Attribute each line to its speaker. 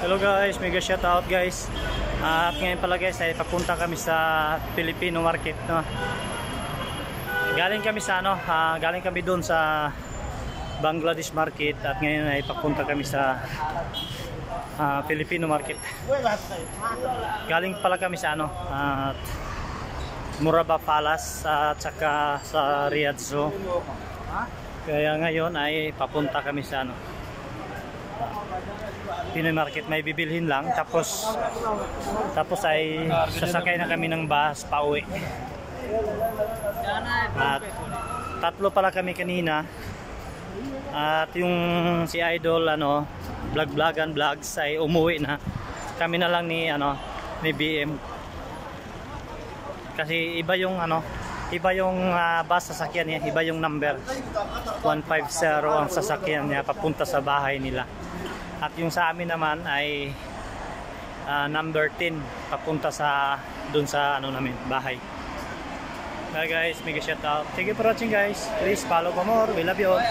Speaker 1: Hello guys, mega shout out guys. At ngayon pala guys ay papunta kami sa Filipino market, no. Galing kami sa galing kami doon sa Bangladesh market at ngayon ay papunta kami sa Filipino market. Galing pala kami sa Murabba Palace at saka sa Riyadh Zoo. Kaya ngayon ay papunta kami sa Pinoy market, may bibilhin lang tapos ay sasakay na kami ng bus pauwi. At tatlo pala kami kanina. At yung si Idol vlogs ay umuwi na. Kami na lang ni BM. Kasi iba yung bus sasakyan niya, iba yung number 150 ang sasakyan niya papunta sa bahay nila. At yung sa amin naman ay number 10 papunta sa dun sa namin bahay. Bye guys, mega shout out. Thank you for watching guys. Please follow for more. We love you all.